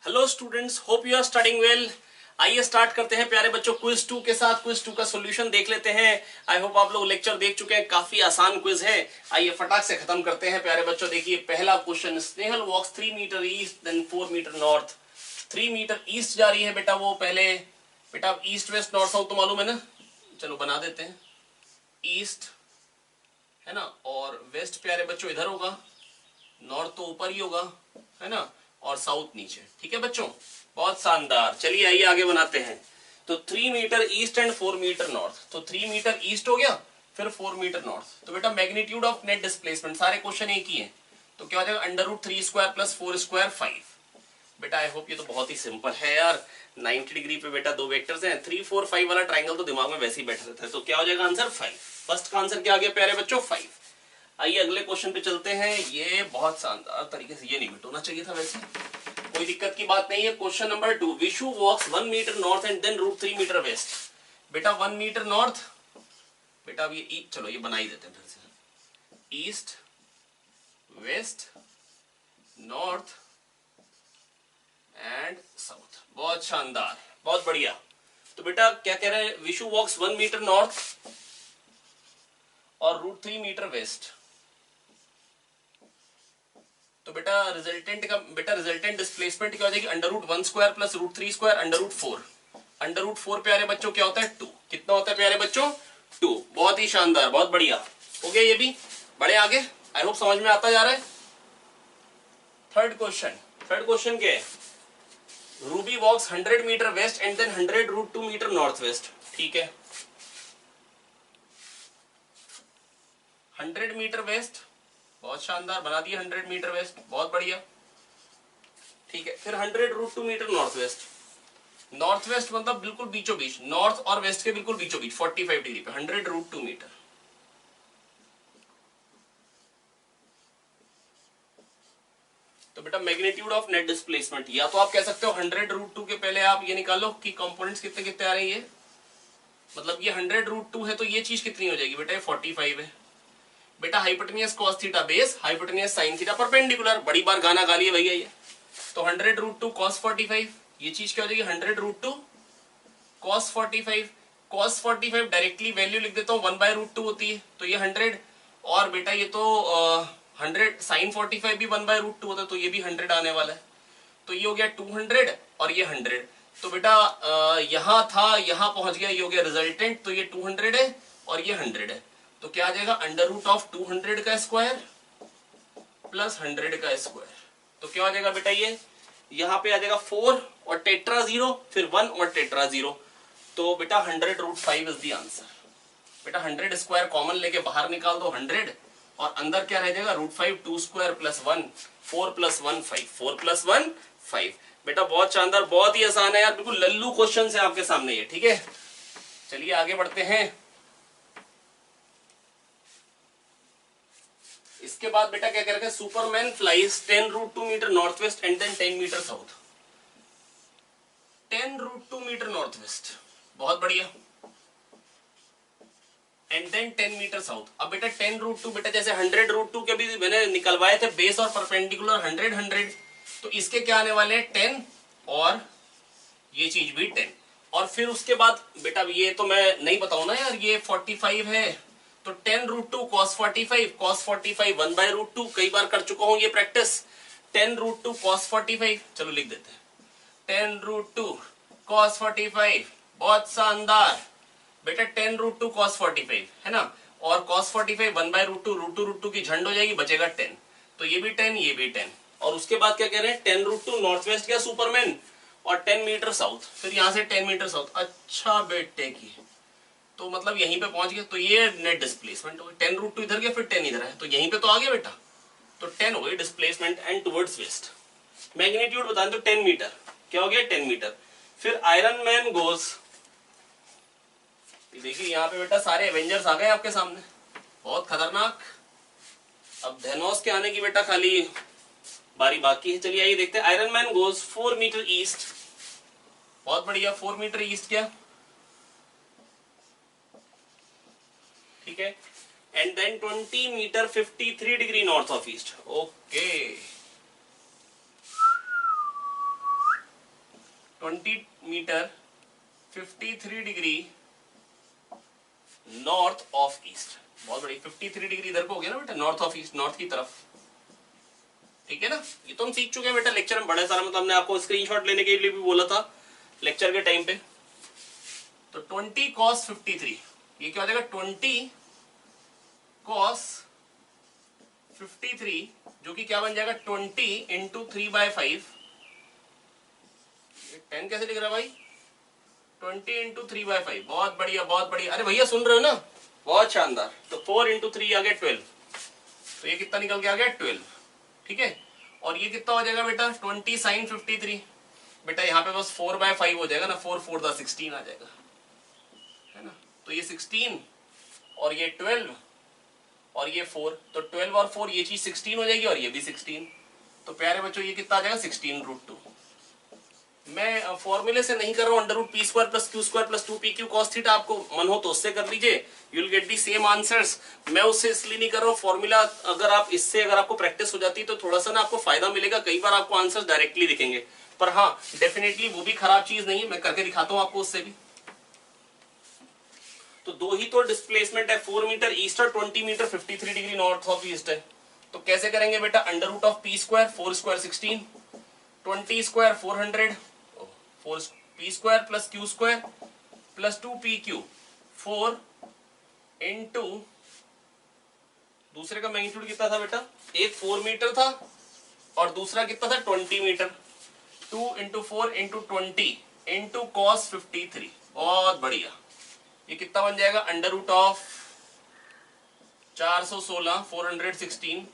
Hello students, hope you are studying well. आइए start करते हैं प्यारे बच्चों क्विज 2 के साथ। क्विज 2 का सॉल्यूशन देख लेते हैं। आई होप आप लोग लेक्चर देख चुके हैं, काफी आसान क्विज है। आइए फटाक से खत्म करते हैं प्यारे बच्चों। देखिए पहला question, Snehal walks 3 metre east then 4 metre north. 3 metre east जा रही है बेटा, वो पहले बेटा ईस्ट वेस्ट नॉर्थ साउथ तो मालूम है ना, चलो बना देते हैं। ईस्ट है ना, और वेस्ट प्यारे बच्चों इधर होगा, नॉर्थ तो ऊपर ही होगा है ना, और साउथ नीचे। ठीक है बच्चों, बहुत शानदार। चलिए आइए आगे बनाते हैं। तो 3 metre east and 4 metre north, तो 3 मीटर ईस्ट हो गया, फिर 4 मीटर नॉर्थ। तो बेटा मैग्नीट्यूड ऑफ नेट डिस्प्लेसमेंट, सारे क्वेश्चन एक ही है, तो क्या हो जाएगा √3 स्क्वायर प्लस 4 स्क्वायर 5। बेटा आई होप ये तो बहुत ही सिंपल है यार। 90 डिग्री पे बेटा दो वेक्टर्स हैं, 3 4 5 वाला ट्राइंगल तो दिमाग में वैसे ही बैठ रहता है। तो क्या हो जाएगा आंसर 5। फर्स्ट का आंसर क्या आ गया प्यारे बच्चों 5। आइए अगले क्वेश्चन पे चलते हैं। ये बहुत शानदार तरीके से, ये नहीं मिटोना चाहिए था वैसे, कोई दिक्कत की बात नहीं है। Question number 2, Vishu walks 1 metre north and then √3 metre west. बेटा 1 मीटर नॉर्थ, बेटा अब ये चलो ये बना ही देते हैं फिर से। East west north and south, बहुत शानदार, बहुत बढ़िया। तो बेटा क्या कह रहे हैं, विशु वॉक्स 1 मीटर नॉर्थ और √3 मीटर वेस्ट। तो बेटा रिजल्टेंट डिस्प्लेसमेंट क्या हो जाएगी, √1 स्क्वायर प्लस √3 स्क्वायर √4। √4 प्यारे बच्चों क्या होता है 2। कितना होता है प्यारे बच्चों 2। बहुत ही शानदार, बहुत बढ़िया हो गया ये भी। बड़े आगे, आई होप समझ में आता जा रहा है। थर्ड क्वेश्चन क्या है, Ruby walks 100 metre west and then 100 √2 metre north west. ठीक है 100 मीटर वेस्ट, बहुत शानदार, बना दिया 100 मीटर वेस्ट, बहुत बढ़िया। ठीक है फिर 100 √2 metre north west. North west मतलब बिल्कुल बीचों बीच, नॉर्थ और वेस्ट के बिल्कुल बीचों बीच 45 डिग्री पे 100 √2 मीटर। तो बेटा मैग्नीट्यूड ऑफ नेट डिस्प्लेसमेंट, या तो आप कह सकते हो 100 √2 के पहले आप ये निकालो कि कंपोनेंट्स कितने कितने आ रहे हैं। ये मतलब ये 100 √2 है तो ये चीज कितनी हो जाएगी बेटा, ये 45 है। बेटा hypotenuse cos theta base, hypotenuse sin theta perpendicular, बड़ी बार गाना गा लिए भैया ये। तो 100 √2 cos 45, ये चीज क्या हो जाएगी 100 √2 cos 45। cos 45 डायरेक्टली वैल्यू लिख देता हूँ 1/√2 होती है, तो ये 100। और बेटा ये तो 100 sin 45 भी 1/√2 होता है, तो ये भी 100 आने वाला है। तो ये हो गया 200 और ये 100। तो बेटा यहाँ था, यहाँ पहुंच गया, ये हो गया रिजल्टेंट। तो ये 200 है और ये 100 है, तो क्या आ जाएगा √200 का स्क्वायर प्लस 100 का स्क्वायर। तो क्या आ जाएगा बेटा, ये यहाँ पे आ जाएगा 4 और टेट्रा 0, फिर 1 और टेट्रा 0। तो बेटा 100 √5 इज द आंसर। बेटा 100 स्क्वायर कॉमन लेके बाहर निकाल दो 100, और अंदर क्या रह जाएगा √5, 2 स्क्वायर प्लस 1, 4 प्लस 1 5, 4 प्लस 1 5। बेटा बहुत शानदार, बहुत ही आसान है यार, बिल्कुल लल्लू क्वेश्चन है आपके सामने ये। ठीक है चलिए आगे बढ़ते हैं। इसके बाद बेटा क्या कह रहे हैं, Superman flies 10 √2 metre north west and then 10 metre south. 10 √2 metre north west, बहुत बढ़िया, एंड देन 10 मीटर साउथ। अब बेटा 10 √2, बेटा जैसे 100 √2 के भी मैंने निकलवाए थे बेस और परपेंडिकुलर 100 100, तो इसके क्या आने वाले हैं 10, और ये चीज भी 10। और फिर उसके बाद बेटा ये तो मैं नहीं बताऊं ना यार, ये 45 है, तो 10 √2 cos 45, cos 45 1/√2, कई बार कर चुका हूं ये प्रैक्टिस। 10 √2 cos 45, चलो लिख देते हैं 10 √2 cos 45, बहुत शानदार बेटा। 10 √2 cos 45 है ना, और cos 45 1/√2, √2 की झंड हो जाएगी, बचेगा 10। तो ये भी 10, ये भी 10। और उसके बाद क्या कह रहे हैं 10 √2 नॉर्थ वेस्ट का सुपरमैन और 10 मीटर साउथ, फिर यहां से 10 मीटर साउथ। अच्छा बेटे की, तो मतलब यहीं पे पहुंच गया, तो ये नेट डिस्प्लेसमेंट हो गई। 10 √2 इधर गया, फिर 10 इधर है, तो यहीं पे तो आ गया बेटा। तो 10 हो गई displacement and towards waste. Magnitude बताएं तो 10 मीटर, क्या हो गया 10 मीटर। फिर आयरन मैन गोज, देखिए यहाँ पे बेटा सारे एवेंजर्स आ गए आपके सामने, बहुत खतरनाक। अब धैनोस के आने की बेटा खाली बारी बाकी है। चलिए आइए देखते हैं। Iron Man goes 4 metre east, बहुत बढ़िया, 4 मीटर ईस्ट क्या, ठीक है, and then 20 metre 53 degree north of east. Okay 20 metre 53 degree north of east. बहुत बड़ी 53 डिग्री इधर को हो गया ना बेटा, नॉर्थ ऑफ ईस्ट, नॉर्थ की तरफ। ठीक है ना, ये तो हम सीख चुके हैं बेटा लेक्चर में बड़े सारा, मतलब हमने आपको स्क्रीनशॉट लेने के लिए भी बोला था लेक्चर के टाइम पे। तो 20 cos 53, ये क्या हो जाएगा 20 cos 53, जो कि क्या बन जाएगा 20 इंटू 3/5। 10 कैसे लिख रहा है भाई, 20 इंटू 3/5। बहुत बढ़िया बहुत बढ़िया, अरे भैया सुन रहे हो ना, बहुत शानदार। तो 4 इंटू 3 आ गया 12, तो ये कितना निकल के आ गया 12। ठीक है, और ये कितना हो जाएगा बेटा 20 sin 53। बेटा यहाँ पे बस 4/5 हो जाएगा ना, 4 4 दा 16 आ जाएगा, है ना। तो ये 16 और ये 12 और ये 4, तो 12 और 4 ये चीज 16 हो जाएगी और ये भी 16। तो प्यारे बच्चों ये कितना आ जाएगा 16√2। मैं फॉर्मूले से नहीं कर रहा हूँ, √p² + q² + 2pq cos theta, आपको मन हो तो उससे कर लीजिए, you will get the same answers. मैं उससे इसलिए नहीं कर रहा हूँ, फॉर्मूला अगर आप इससे अगर आपको प्रैक्टिस हो जाती तो थोड़ा सा ना आपको फायदा मिलेगा, कई बार आपको आंसर्स डायरेक्टली दिखेंगे। पर हाँ डेफिनेटली वो भी खराब चीज नहीं है, मैं करके दिखाता हूँ आपको उससे भी। तो दो ही तो डिस्प्लेसमेंट है, 4 मीटर ईस्ट और 20 metre 53 degree north of east है। तो कैसे करेंगे बेटा, √p², 4² 16, 20² 400, 4p² + q² + 2pq, 4 into, दूसरे का मैग्नीट्यूड कितना था बेटा, एक 4 मीटर था और दूसरा कितना था 20 metre, 2 into 4 into 20 into cos 53। बहुत बढ़िया, ये कितना बन जाएगा √416 416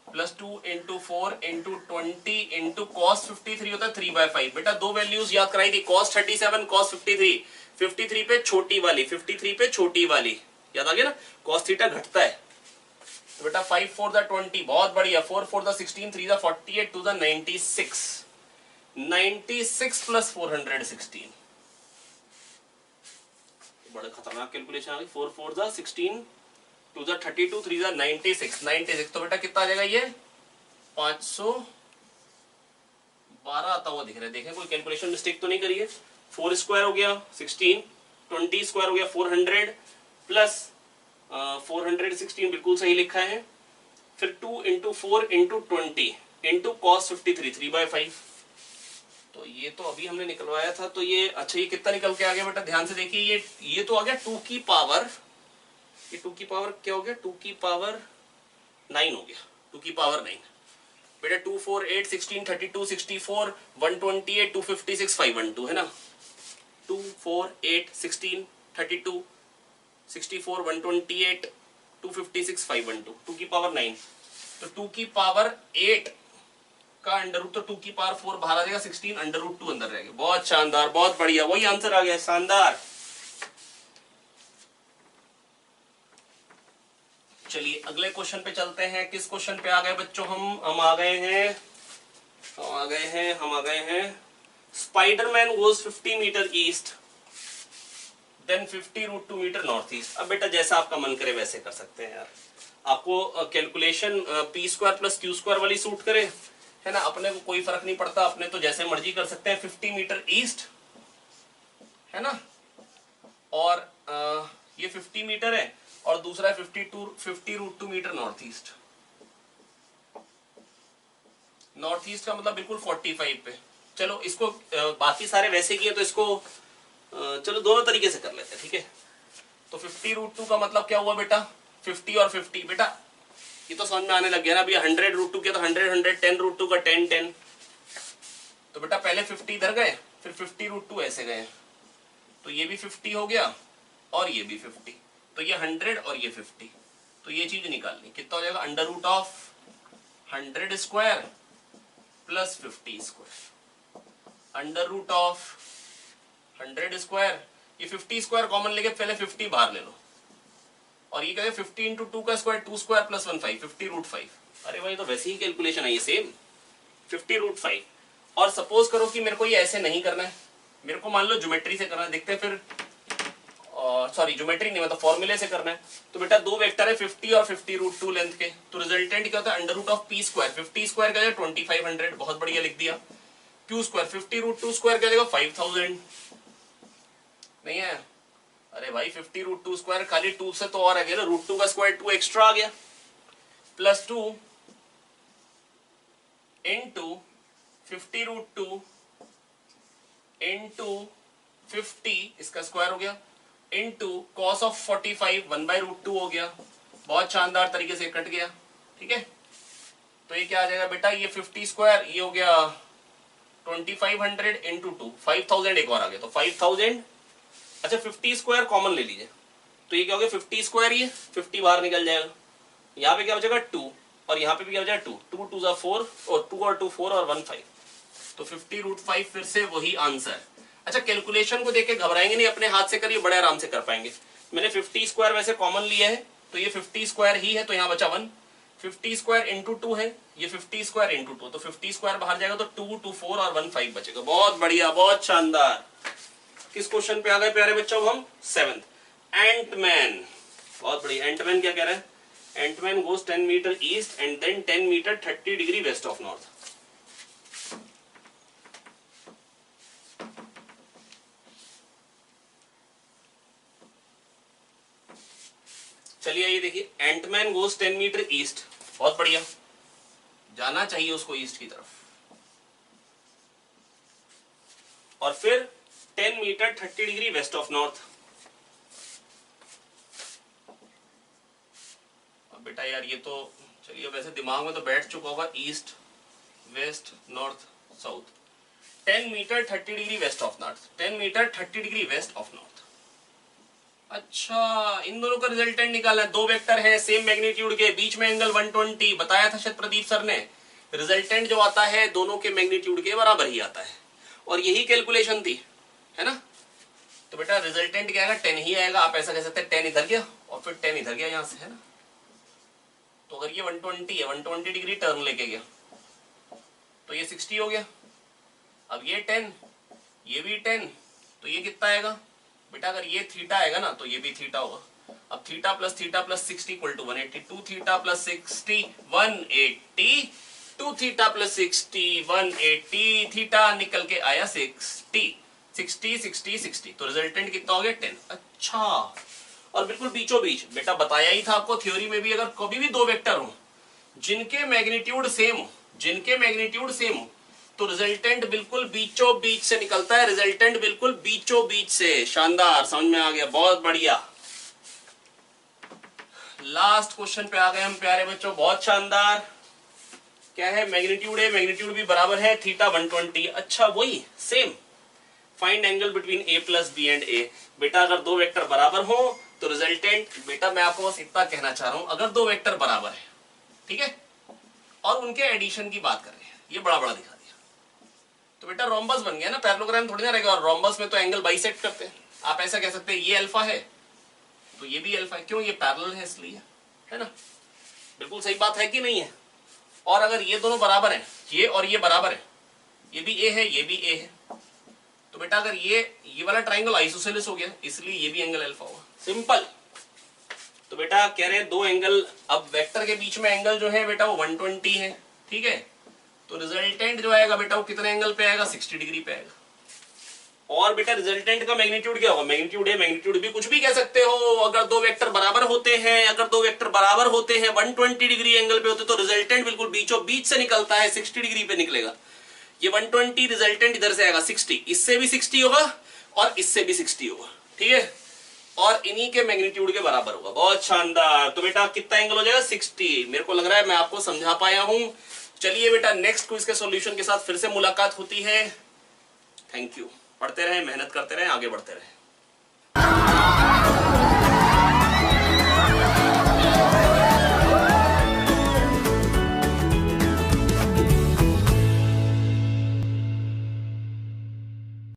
plus 2 into 4 into 20 into cos 53 होता है 3/5। बेटा दो वैल्यूज याद कराई थी, cos 37 cos 53, 53 पे छोटी वाली, 53 पे छोटी वाली, याद आ गया ना, cos थीटा घटता है। तो बेटा 5 4 दा 20, बहुत बढ़िया, 4 4 दा 16, 3 दा 48, 2 दा 96, 96 प्लस 416, बड़ा खतरनाक कैलकुलेशन आ गई। 4 4 दा 16, 2 दा 32, 3 दा 96, 96। तो बेटा कितना आ जाएगा ये 512 आता हुआ दिख रहा है, देखें कोई कैलकुलेशन मिस्टेक तो नहीं करी है। 4² हो गया 16, 20² हो गया 400 प्लस 416 बिल्कुल सही लिखा है। फिर 2 इंटू 4 इंटू 20 इंटू cos 53 3/5। तो ये तो अभी हमने निकलवाया था, तो ये अच्छा ये कितना निकल के आ गया बेटा, ध्यान से देखिए, ये तो आ गया 2 की पावर, ये 2 की पावर क्या हो गया, 2 की पावर 9 हो गया, 2 की पावर 9। बेटा 2 4 8 16 32 64 128 256 512 है ना, 2 4 8 16 32 64 128 256 512, 2 की पावर 9। तो 2 की पावर 8 का अंडर तो 2 की पावर 4 बाहर आ जाएगा, 16 √2 अंदर रहेगा। बहुत शानदार, बहुत बढ़िया, वही आंसर आ गया, शानदार। चलिए अगले क्वेश्चन पे चलते हैं। किस क्वेश्चन पे आ गए बच्चों, हम आ गए हैं Spiderman goes 50 metre east then 50√2 metre north east. अब बेटा जैसा आपका मन करे वैसे कर सकते हैं यार, आपको कैलकुलेशन p² + q² वाली सूट करे, है ना, अपने को कोई फर्क नहीं पड़ता, अपने तो जैसे मर्जी कर सकते हैं। 50 मीटर ईस्ट है ना, और ये 50 मीटर है और दूसरा 50√2 metre north east. North east का मतलब बिल्कुल 45 पे। चलो इसको बाकी सारे वैसे किए तो इसको चलो दोनों तरीके से कर लेते हैं, ठीक है। तो 50√2 का मतलब क्या हुआ बेटा, 50 और 50, बेटा ये तो समझ में आने लग गया ना। अभी 100√2 किया तो 100 100, 10√2 का 10 10। तो बेटा पहले 50 इधर गए, फिर 50√2 ऐसे गए, तो ये भी 50 हो गया और ये भी 50, तो ये 100 और ये 50। तो ये चीज निकालनी, कितना हो जाएगा √100² प्लस 50², √100², ये 50² कॉमन लेके पहले 50 बाहर ले लो, और ये कहते 50 इंटू 2 का स्क्वायर 2² + 1 5, 50√5। अरे भाई तो वैसे ही कैलकुलेशन है ये सेम, 50√5। और सपोज करो कि मेरे को ये ऐसे नहीं करना है, मेरे को मान लो ज्योमेट्री से करना है, देखते हैं फिर, सॉरी ज्योमेट्री नहीं मतलब फॉर्मूले से करना है। तो बेटा दो वेक्टर है 50 और 50√2 लेंथ के, तो रिजल्टेंट क्या होता है √p², 50² का 2500, बहुत बढ़िया लिख दिया, क्यू स्क्वायर 50 रूट 2 स्क्वायर क्या देगा 5000 नहीं है। अरे भाई 50 रूट 2 स्क्वायर खाली 2 से तो और आ गया ना, रूट 2 का स्क्वायर 2 एक्स्ट्रा आ गया, प्लस 2 इंटू 50 रूट 2 इंटू 50 इसका स्क्वायर हो गया, into cos of 45 1 by root 2 हो गया। बहुत शानदार तरीके से कट गया, ठीक है। तो ये क्या आ जाएगा बेटा, ये 50 स्क्वायर ये हो गया 2500 इंटू 2 5000 एक और आ गया, तो 5000। अच्छा 50 स्क्वायर कॉमन ले लीजिए, तो ये क्या हो गया 50 स्क्वायर, ये 50 बाहर निकल जाएगा, यहाँ पे क्या हो जाएगा 2 और यहाँ पे भी क्या हो जाएगा 2 2 2 जा 4 और 2 और 2 4 और 1 5, तो 50 रूट 5 फिर से वही आंसर। अच्छा कैलकुलेशन को देख के घबराएंगे नहीं, अपने हाथ से करिए, बड़े आराम से कर पाएंगे। मैंने 50 स्क्वायर वैसे कॉमन लिया है, तो ये 50 स्क्वायर ही है, तो यहाँ बचा 1। 50 स्क्वायर इंटू 2 है, ये 50 स्क्वायर इंटू 2, तो 50 स्क्वायर बाहर जाएगा, तो 2 2 4 और 1 5 बचेगा। बहुत बढ़िया, बहुत शानदार। किस क्वेश्चन पे आ गए प्यारे बच्चों हम, 7th। एंटमैन, बहुत बढ़िया। एंटमैन क्या कह रहा है, Antman goes 10 metre east and then 10 metre 30 degree west of north. चलिए ये देखिए, एंटमैन गोज 10 मीटर ईस्ट, बहुत बढ़िया, जाना चाहिए उसको ईस्ट की तरफ, और फिर 10 metre 30 degree west of north. अब बेटा यार ये तो चलिए वैसे दिमाग में तो बैठ चुका होगा, east west north south, 10 metre 30 degree west of north, 10 metre 30 degree west of north. अच्छा इन दोनों का रिजल्टेंट निकालना है, दो वेक्टर है सेम मैग्नीट्यूड के, बीच में एंगल 120, बताया था शायद प्रदीप सर ने, रिजल्टेंट जो आता है दोनों के मैग्नीट्यूड के बराबर ही आता है, और यही कैलकुलेशन थी, है ना। तो बेटा रिजल्टेंट क्या आएगा, 10 ही आएगा। आप ऐसा कह सकते हैं 10 इधर गया और फिर 10 इधर गया यहाँ से, है ना। तो अगर ये 120 है, 120 डिग्री टर्न लेके गया, तो ये 60 हो गया। अब ये 10, ये भी 10, तो ये कितना आएगा बेटा, अगर ये थीटा आएगा ना तो ये भी थीटा होगा। अब theta plus 60 equal to 180, 2 theta plus 60 180, 2 theta plus 60 180, theta निकल के आया 60 60 60 60, तो रिजल्टेंट कितना हो गया 10। अच्छा, और बिल्कुल बीचों बीच, बेटा बताया ही था आपको थ्योरी में भी, अगर कभी भी दो वेक्टर हो जिनके मैग्नीट्यूड सेम हो, जिनके मैग्नीट्यूड सेम हो, तो रिजल्टेंट बिल्कुल बीचों बीच से निकलता है, रिजल्टेंट बिल्कुल बीचों बीच से। शानदार, समझ में आ गया, बहुत बढ़िया। लास्ट क्वेश्चन पे आ गए हम प्यारे बच्चों, बहुत शानदार। क्या है, मैग्नीट्यूड है, मैग्नीट्यूड भी बराबर है, थीटा 120। अच्छा वही same, find angle between a plus b and a. बेटा अगर दो वेक्टर बराबर हो तो रिजल्टेंट, बेटा मैं आपको बस इतना कहना चाह रहा हूं, अगर दो वेक्टर बराबर है, ठीक है, और उनके एडिशन की बात कर रहे हैं, ये बड़ा बड़ा दिखा दिया, तो बेटा रोम्बस बन गया ना, पैरेललोग्राम थोड़ी ना रहेगा। और रोम्बस में तो एंगल बाइसेक्ट करते हैं। आप ऐसा कह सकते हैं ये अल्फा है तो ये भी अल्फा है, क्यों, ये पैरेलल है इसलिए, है ना। बिल्कुल सही बात है कि नहीं है। और अगर ये दोनों बराबर हैं, ये और ये बराबर है, ये भी ए है ये भी ए है, तो बेटा अगर ये वाला ट्राइंगल आइसोसेलेस हो गया, इसलिए ये भी एंगल अल्फा होगा, सिंपल। तो बेटा कह रहे हैं दो एंगल, अब वेक्टर के बीच में एंगल जो है बेटा वो 120 है, ठीक है। तो रिजल्टेंट जो आएगा बेटा वो कितने एंगल पे आएगा, 60 डिग्री पे आएगा। और बेटा रिजल्टेंट का मैग्नीट्यूड क्या होगा, मैग्नीट्यूड है, मैग्नीट्यूड भी कुछ भी कह सकते हो। अगर दो वेक्टर बराबर होते हैं, अगर दो वेक्टर बराबर होते हैं 120 डिग्री एंगल पे होते, तो रिजल्टेंट बिल्कुल बीचों बीच से निकलता है, 60 डिग्री पे निकलेगा। ये 120 रिजल्टेंट इधर से आएगा 60, इससे भी 60 होगा और इससे भी 60 होगा, ठीक है, और इन्हीं के मैग्नीट्यूड के बराबर होगा। बहुत शानदार। तो बेटा कितना एंगल हो जाएगा, 60। मेरे को लग रहा है मैं आपको समझा पाया हूं। चलिए बेटा नेक्स्ट क्विज के सॉल्यूशन के साथ फिर से मुलाकात होती है। Thank you. पढ़ते रहें, मेहनत करते रहें, आगे बढ़ते रहें।